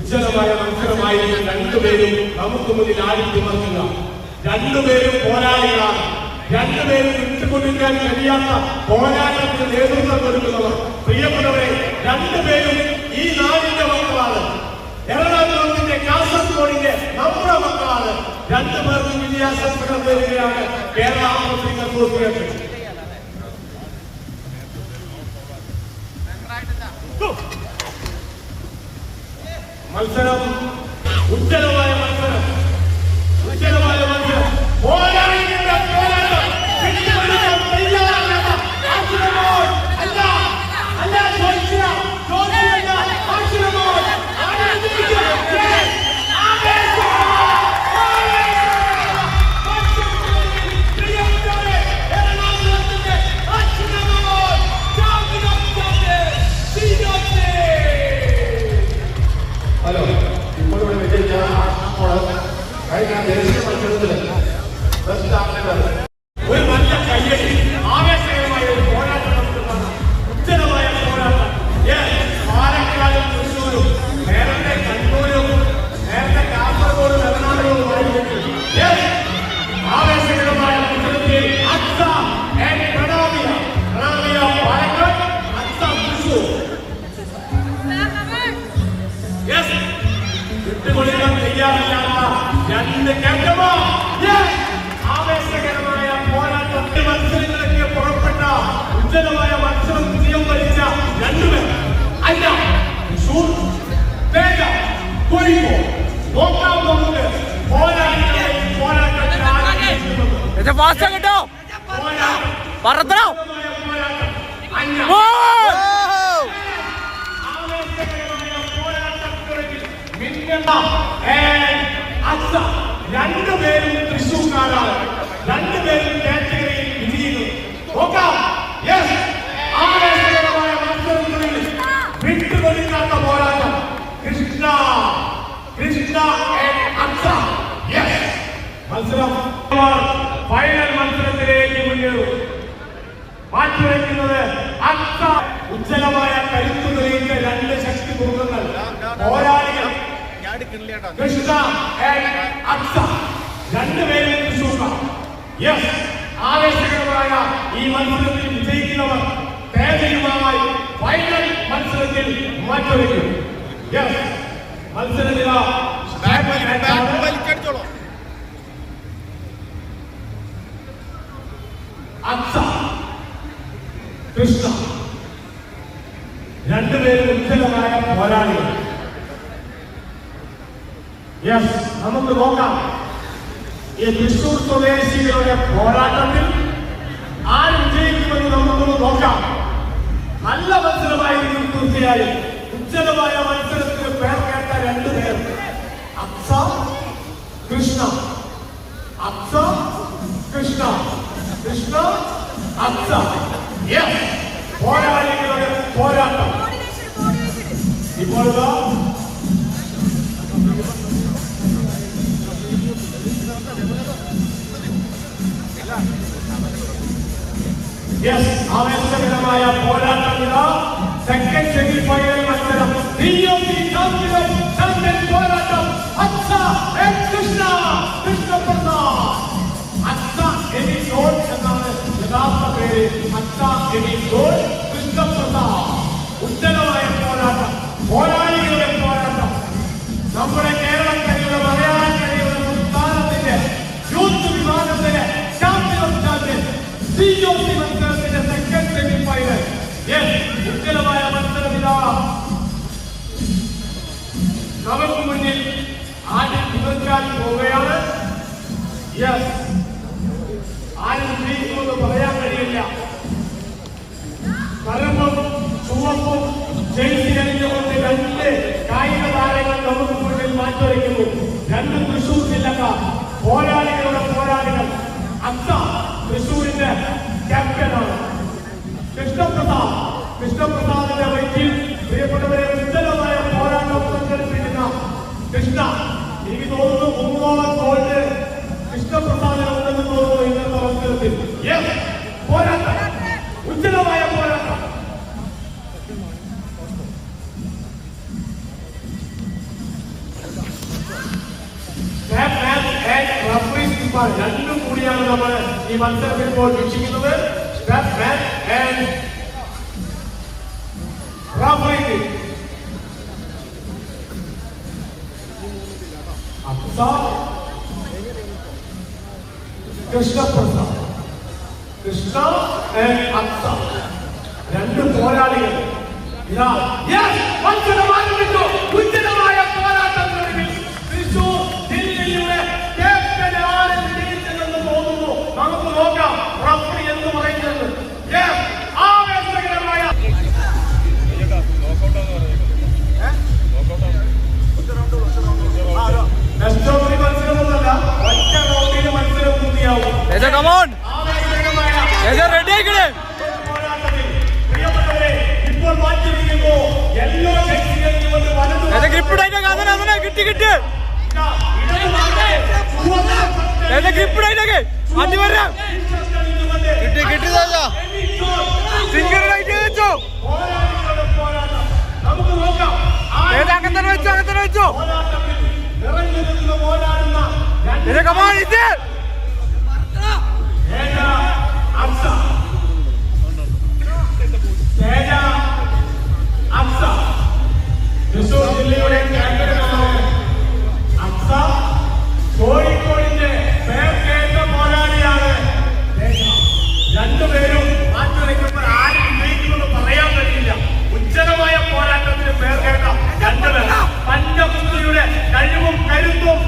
ഉജ്ജ്വലമായ മത്സരമായിരുന്നു. രണ്ടുപേരും നമുക്ക് മുന്നിൽ ആടിത്തിമർത്തുക. രണ്ടുപേരും പോരാളികളാണ്. രണ്ടുപേരും വിട്ടുകൊടുക്കാൻ കഴിയാത്ത പോരാട്ടത്തിന് നേതൃത്വം കൊടുക്കുന്നവർ. പ്രിയപ്പെട്ടവരെ, രണ്ടുപേരും ഈ നാടിന്റെ മക്കളാണ്. എറണാകുളത്തിന്റെ, കാസർഗോഡിന്റെ നമ്മുടെ മക്കളാണ്. രണ്ടുപേർക്കും വിജയാശംസകൾ നേരുകയാണ് കേരള ആർമസിംഗ് അസോസിയേഷൻ. മത്സരം ഉജ്ജ്വലമായ മത്സരം, ഉജ്ജ്വലമായ മത്സരം. പോരാളികളുടെ പോരാട്ടം. ഒരു നല്ല കയ്യടി, ആവേശകരമായ ഒരു പോരാട്ടം നമുക്ക് കാണാം. ഉജ്ജ്വലമായ പോരാട്ടം. പാലക്കാടും തൃശ്ശൂരും നേരത്തെ കണ്ണൂരും നേരത്തെ കാസർഗോഡും എറണാകുളവുമായിരുന്നു. ആവേശകരമായ മത്സരത്തിൽ അക്സ ആൻഡ് പ്രണാമിയ. പ്രണാമിയ പാലക്കാട്, അക്സ തൃശ്ശൂർ. വിട്ടുകൊടുക്കാൻ തയ്യാറില്ലാത്ത രണ്ട് ക്യാപ്റ്റന്മാർ. ആവേശകരമായ പോരാട്ടത്തിൽ മത്സരങ്ങളൊക്കെ പുറപ്പെട്ട ഉജ്ജ്വലമായ മത്സരം വിജയം വരിച്ച രണ്ടുപേർ. അല്ല, തൃശ്ശൂർ, കോഴിക്കോട്. നോക്കാം നമുക്ക് പോരാട്ടത്തിൽ രണ്ടുപേരും തൃശ്ശൂർക്കാരാണ്. രണ്ടുപേരും കാറ്റഗറിയിൽ വിജയിക്കുന്നു. നോക്കാം. ആവേശകരമായ മത്സരങ്ങളിൽ വിട്ടുകൊടുക്കാത്ത പോരാട്ടം. കൃഷ്ണ മത്സരം ഫൈനൽ മത്സരത്തിലേക്ക് മുന്നേറും. മാറ്റിവെക്കുന്നത് അക്സ. ഉജ്ജ്വലമായ കരുത്തു തെളിയിച്ച രണ്ട് ശക്തി കുറുക്കങ്ങൾ പോരാളികൾ. കൃഷ്ണ അക്സ രണ്ടുപേരും തൃശ്ശൂർക്കാർ. ആവേശകരമായ ഈ മത്സരത്തിൽ വിജയിക്കുന്നവർ തേജയുമായി ഫൈനൽ മത്സരത്തിൽ മാറ്റിവെക്കും. മത്സരത്തില അക്സ, കൃഷ്ണ രണ്ടുപേരും ഉജ്ജ്വലമായ പോരാളികൾ. നമുക്ക് നോക്കാം ഈ തൃശ്ശൂർ സ്വദേശികളുടെ പോരാട്ടത്തിൽ ആര് വിജയിക്കുമെന്ന് നമുക്കൊന്ന് നോക്കാം. നല്ല മത്സരമായിരിക്കും തീർച്ചയായും. ഉജ്ജ്വലമായ മത്സരത്തിന് പേർ കേട്ട രണ്ടുപേർ അക്സ, കൃഷ്ണ. അക്സ, കൃഷ്ണ, കൃഷ്ണ, അക്സ. പോരാളികളുടെ പോരാട്ടം. ഇപ്പോൾ ആവേശകരമായ പോരാട്ടം. സെക്കൻഡ് സെമി ഫൈനൽ മത്സരം. പോരാട്ടം. അക്സ കൃഷ്ണ, കൃഷ്ണപ്രസാദ്. അക്സ എമിസോൾ എന്നാണ് യഥാർത്ഥ പേര്. അക്സ എമിസോൾ കൃഷ്ണപ്രസാദ്. ഉജ്ജ്വലമായ പോരാട്ടം. പോരാളികളുടെ പോരാട്ടം. നമ്മുടെ കേരളക്കരയുടെ മലയാളക്കരയുടെ സംസ്ഥാനത്തിന്റെ യൂത്ത് വിഭാഗത്തിന്റെ ചാമ്പ്യൻ മത്സരത്തിന്റെ സെക്കൻഡ് സെമി ഫൈനൽ. ഉജ്ജ്വലമായ മത്സരത്തില നമുക്ക് മുന്നിൽ ആദ്യം തീർക്കാൻ പോവുകയാണ്. ആരും ജയിക്കുമെന്ന് പറയാൻ കഴിയില്ല. കറുപ്പും ചുവപ്പും ജയിച്ചു കഴിഞ്ഞുകൊണ്ട് രണ്ട് കായിക താരങ്ങൾ നമുക്ക് മുന്നിൽ മാറ്റിവയ്ക്കുന്നു. രണ്ട് തൃശ്ശൂർ ജില്ലക്കാർ, പോരാളികളുടെ പോരാളികൾ. അക്സ തൃശ്ശൂരിന്റെ ക്യാപ്റ്റനാണ്. കൃഷ്ണപ്രസാദിന്റെ വൈദ്യം. പ്രിയപ്പെട്ടവരെ, ഉജ്ജ്വലമായ പോരാട്ടം സംഘടിപ്പിക്കുന്ന കൃഷ്ണ. എനിക്ക് തോന്നുന്നു 3 ഗോൾഡ് കൃഷ്ണപ്രസാദിന് ഉണ്ടെന്ന് തോന്നുന്നു ഇന്നത്തെ മത്സരത്തിൽ. പോരാട്ടം, ഉജ്ജ്വലമായ പോരാട്ടം. ടീമാണ്, രണ്ടും കൂടിയാണ് നമ്മൾ ഈ മത്സരത്തിൽ ഇപ്പോൾ വീക്ഷിക്കുന്നത്. കൃഷ്ണപ്രസാദ്, കൃഷ്ണ അക്സ, രണ്ട് പോരാളികൾ. ഇതാ മത്സരം ആരംഭിച്ചു. ഉജ്ജ്വലമായ പോരാട്ടത്തിനൊടുവിൽ തൃശൂർ ജില്ലയുടെ ക്യാപ്റ്റൻ ആരെന്ന് ജയിച്ചതെന്ന് തോന്നുന്നു. നമുക്ക് നോക്കാം റഫറി എന്ന് പറയുന്നത്. ആവേശകരമായ മത്സരമൊന്നല്ല, ഒറ്റ റൗണ്ടിന് മത്സരം പൂർത്തിയാവും. ഇപ്പോൾ മാറ്റിയിരിക്കുന്നു. യെല്ലോ നമുക്ക് നോക്കാം. നിറഞ്ഞു പോരാടുന്ന തൃശൂർ ജില്ലയുടെ ക്യാപ്റ്റനാണ് അക്സ. കോഴിക്കോടിന്റെ പേർക്കേറ്റ പോരാളിയാണ്. രണ്ടുപേരും മാറ്റിവെക്കുമ്പോൾ ആരും വിജയിക്കുമെന്ന് പറയാൻ കഴിയില്ല. ഉജ്ജ്വലമായ പോരാട്ടത്തിന് പേർക്കേറ്റ രണ്ടുപേർ. പഞ്ചബുദ്ധിയുടെ കഴിവും കരുത്തും